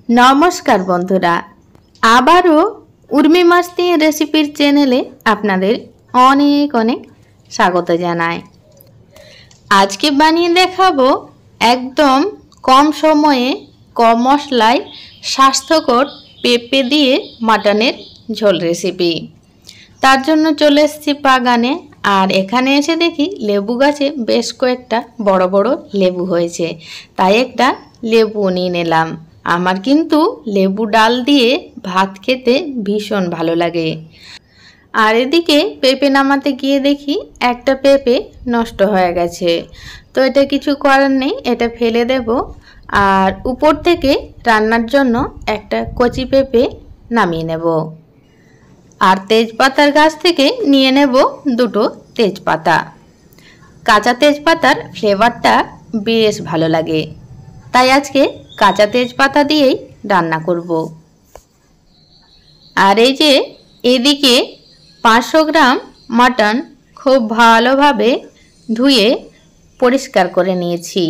नमस्कार बंधुरा आबारो उर्मी मस्ती रेसिपिर चैनेले आपनादेर अनेक अनेक स्वागत जानाई। आज के बानिये देखाबो एकदम कम समये कम मशलाय स्वास्थ्यकर पेঁপে दिए माटनेर झोल रेसिपि। तार जोन्नो चले एसेछि बागाने और एखाने एसे देखी लेबू गाছে बेश कयेकटा बड़ बड़ लेबू हयेছে, ताई एकटा लेबू निये निलाम। आमार किन्तु लेबू डाल दिए भात खेते भीषण भालो लागे। और एदिके पेঁপে नामाते गिये देखी एकटा पेঁপে नष्ट हये गेছে, तो एटा किछु करार नेই, एटा फेले देब। और ऊपर थेके रान्नार जोन्नो एकटा कचि पेঁপে नामिয়ে नेब। और तेजपातार गाछ थेके निये नेब दुटो तेजपाता। काँचा तेजपातार फ्लेवरटा बेश भालो लागे, ताई आजके काँचा तेजपाता दिएই रान्ना करब। और এই যে এদিকে 500 গ্রাম মাটন খুব ভালোভাবে ধুয়ে পরিষ্কার করে নিয়েছি।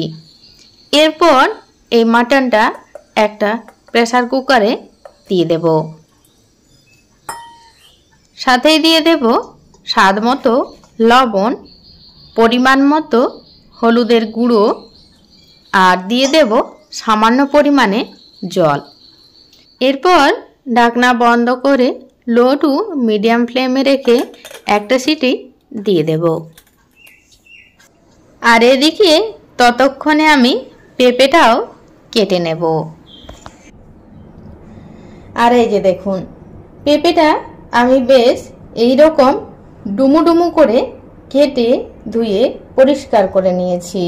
এরপর এই মাটনটা একটা প্রেসার কুকারে দিয়ে দেব। সাথেই দিয়ে দেব স্বাদ মতো লবণ, পরিমাণ মতো হলুদের গুঁড়ো আর দিয়ে দেব सामान्य परिमाणे जल। एरपर ढाकना बंद करे लो टू मीडियम फ्लेमे रेखे एक सीटी दिए देब। और एदिके ततक्षणे आमी पेঁপেটাও केटे नेब। और এই যে দেখুন পেঁপেটা আমি বেশ এই রকম ডুমু ডুমু করে কেটে ধুয়ে পরিষ্কার করে নিয়েছি।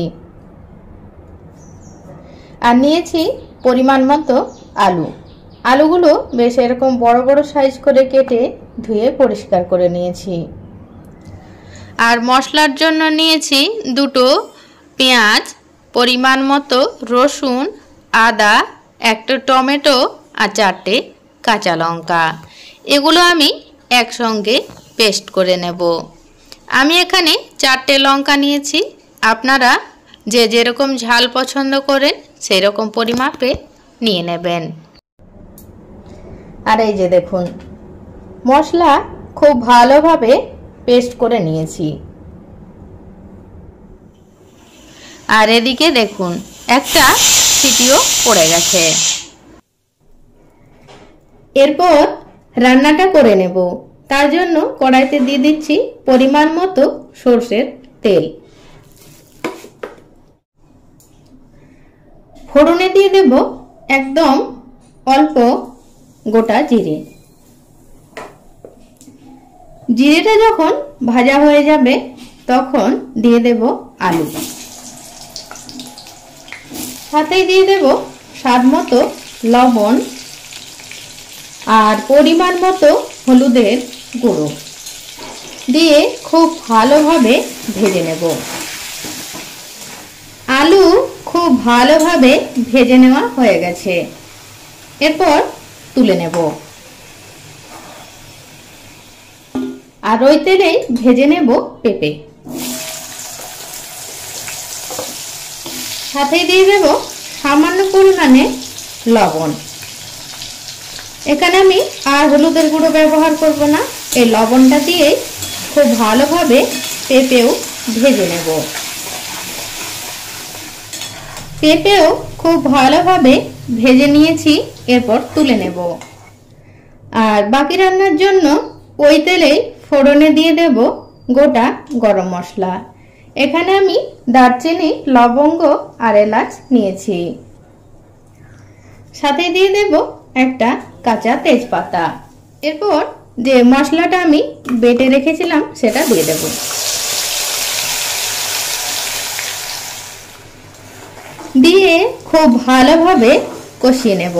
আর নিয়েছি পরিমাণ মতো আলু। আলুগুলো বেশ এরকম বড় বড় সাইজ করে কেটে ধুয়ে পরিষ্কার করে নিয়েছি। আর মশলার জন্য নিয়েছি দুটো পেঁয়াজ, পরিমাণ মতো রসুন, আদা, একটা টমেটো আর চারটে কাঁচা লঙ্কা। এগুলো আমি একসঙ্গে পেস্ট করে নেব। আমি এখানে চারটে লঙ্কা নিয়েছি, আপনারা যে যেরকম ঝাল পছন্দ করেন সেই রকম পরিমাপে নিয়ে নেবেন। আর এই যে দেখুন মশলা খুব ভালোভাবে পেস্ট করে নিয়েছি। আর এদিকে দেখুন একটা সিটিও পড়ে গেছে। এরপর রান্নাটা করে নেব। তার জন্য কড়াইতে দিয়ে দিচ্ছি পরিমাণ মতো সরষের তেল। फोड़ने दिए देव एकदम अल्प गोटा जिरे। जिरेटा जखन भाजा हो जाबे तखन दिए देव आलू, साथे दिए देव स्वाद मतो लवण और परिमाण मतो हलुदेर गुঁড়ো दिए खूब भालोभाবে भेजे नेब। आलू खूब भालोभाবে भेजे नेওয়া হয়ে গেছে। এরপর তুলে নেব। আর ওই তেলেই ভেজে নেব পেঁপে। সাথে দিয়ে দেব সামান্য পরিমাণে লবণ। এখানে আমি আর হলুদের গুঁড়ো ব্যবহার করব না, এই লবণটা দিয়ে খুব ভালোভাবে পেঁপেও ভেজে নেব। পেঁপেও খুব ভালোভাবে ভেজে নিয়েছি, এরপর তুলে নেব। আর বাকি রান্নার জন্য ওই তেলেই ফোড়নে দিয়ে দেব গোটা গরম মশলা। এখানে আমি দারচিনি, লবঙ্গ আর এলাচ নিয়েছি। সাথে দিয়ে দেব একটা কাঁচা তেজপাতা। এরপর যে মশলাটা আমি বেটে রেখেছিলাম সেটা দিয়ে দেব। দিয়ে খুব ভালোভাবে কষিয়ে নেব।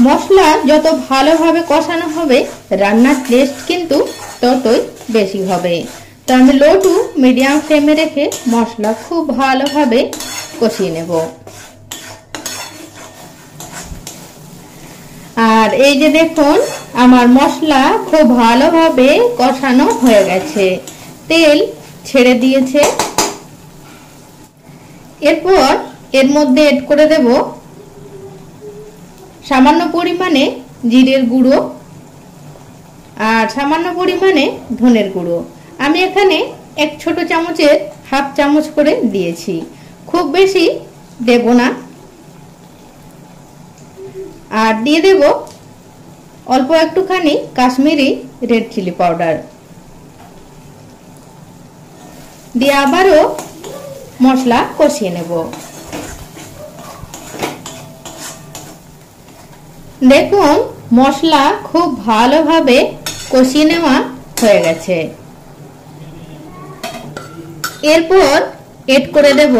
মশলা যত ভালোভাবে কষানো হবে রান্নার টেস্ট কিন্তু ততই বেশি হবে। তো আমি লো টু মিডিয়াম ফ্লেমে রেখে মশলা খুব ভালোভাবে কষিয়ে নেব। আর এই যে দেখুন আমার মশলা খুব ভালোভাবে কষানো হয়ে গেছে, তেল ছেড়ে দিয়েছে। এরপর এর মধ্যে এড করে দেব সামান্য পরিমাণে জিরের গুঁড়ো আর সামান্য পরিমাণে ধনের গুঁড়ো। আমি এখানে এক ছোট চামচের হাফ চামচ করে দিয়েছি, খুব বেশি দেব না। আর দিয়ে দেব অল্প একটুখানি কাশ্মীরি রেড চিলি পাউডার দিয়ে আবারও মশলা কষিয়ে নেব। দেখুন মশলা খুব ভালোভাবে কষিয়ে নেওয়া হয়ে গেছে। এরপর এড করে দেব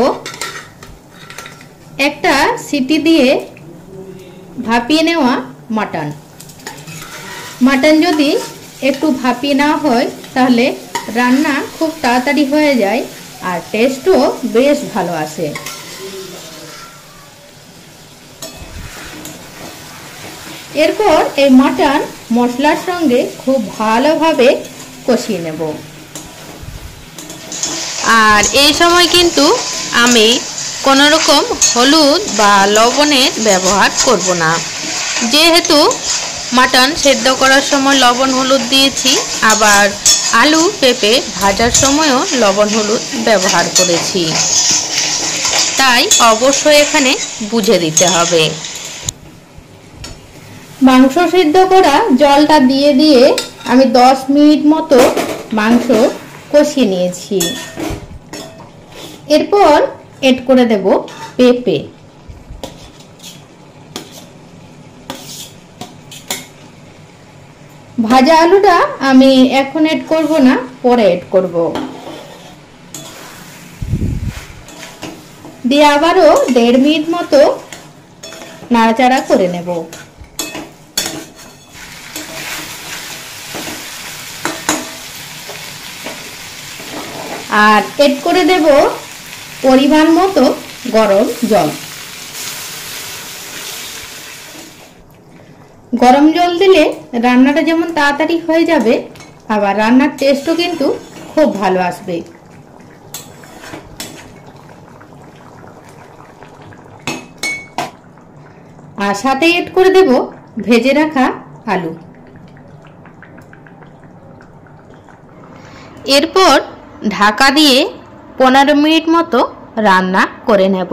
একটা সিটি দিয়ে ভাপিয়ে নেওয়া মাটন। মাটন যদি একটু ভাপিয়ে না হয় তাহলে রান্না খুব তাড়াতাড়ি হয়ে যায় আর টেস্টও বেশ ভালো আসে। এরপর এই মাটন মশলার সঙ্গে খুব ভালোভাবে কষিয়ে নেব। আর এই সময় কিন্তু আমি কোনো রকম হলুদ বা লবণের ব্যবহার করব না, যেহেতু মাটন সেদ্ধ করার সময় লবণ হলুদ দিয়েছি, আবার আলু পেঁপে ভাজার সময়ও লবণ হলুদ ব্যবহার করেছি, তাই অবশ্যই এখানে বুঝে দিতে হবে। মাংস সিদ্ধ করা জলটা দিয়ে দিয়ে আমি 10 মিনিট মতো মাংস কষিয়ে নিয়েছি। এরপর এড করে দেব পেঁপে। ভাজা আলুটা আমি এখন এড করব না, পরে এড করব। দিয়ে আবারও 1.5 মিনিট মতো নাড়াচাড়া করে নেব। আর এড করে দেব পরিমাণ মতো গরম জল। গরম জল দিলে রান্নাটা যেমন তাড়াতাড়ি হয়ে যাবে, আবার রান্নার টেস্টও কিন্তু খুব ভালো আসবে। আর সাথে এড করে দেব ভেজে রাখা আলু। এরপর ঢাকা দিয়ে 15 মিনিট মতো রান্না করে নেব।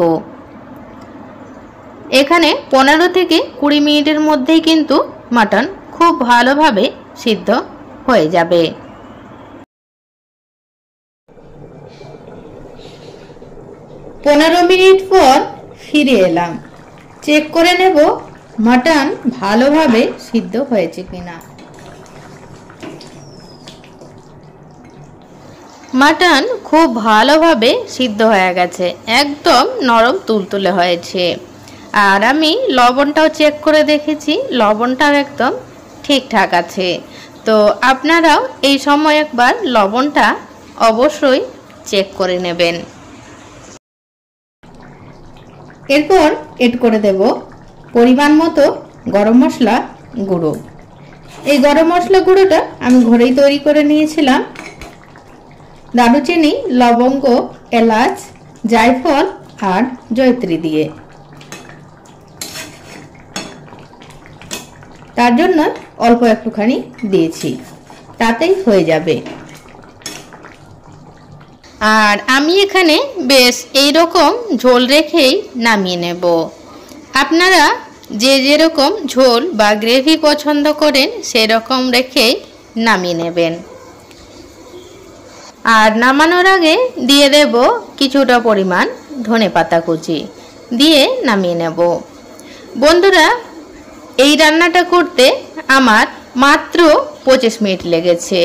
এখানে 15 থেকে 20 মিনিটের মধ্যেই কিন্তু মাটন খুব ভালোভাবে সিদ্ধ হয়ে যাবে। পনেরো মিনিট পর ফিরে এলাম, চেক করে নেব মাটন ভালোভাবে সিদ্ধ হয়েছে কিনা। মাটন খুব ভালোভাবে সিদ্ধ হয়ে গেছে, একদম নরম তুলতুলে হয়েছে। আর আমি লবণটাও চেক করে দেখেছি, লবণটাও একদম ঠিকঠাক আছে। তো আপনারাও এই সময় একবার লবণটা অবশ্যই চেক করে নেবেন। এরপর এড করে দেব পরিমাণ মতো গরম মশলা গুঁড়ো। এই গরম মশলা গুঁড়োটা আমি ঘরেই তৈরি করে নিয়েছিলাম। দারুচিনি, লবঙ্গ, এলাচ, জায়ফল আর জয়ত্রী দিয়ে। তার জন্য অল্প একটুখানি দিয়েছি, তাতেই হয়ে যাবে। আর আমি এখানে বেশ এইরকম ঝোল রেখেই নামিয়ে নেব। আপনারা যে যেরকম ঝোল বা গ্রেভি পছন্দ করেন সেরকম রেখেই নামিয়ে নেবেন। আর নামানোর আগে দিয়ে দেব কিছুটা পরিমাণ ধনেপাতা কুচি, দিয়ে নামিয়ে নেব। বন্ধুরা, এই রান্নাটা করতে আমার মাত্র 25 মিনিট লেগেছে।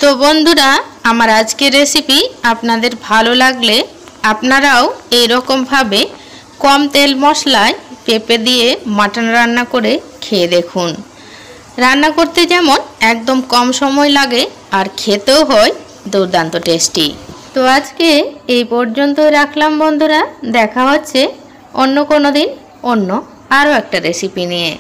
তো বন্ধুরা, আমার আজকের রেসিপি আপনাদের ভালো লাগলে আপনারাও এইরকমভাবে কম তেল মশলায় পেঁপে দিয়ে মাটন রান্না করে খেয়ে দেখুন। রান্না করতে যেমন একদম কম সময় লাগে আর খেতেও হয় দুর্দান্ত টেস্টি। তো আজকে এই পর্যন্তই রাখলাম বন্ধুরা, দেখা হচ্ছে অন্য কোনো দিন অন্য আরও একটা রেসিপি নিয়ে।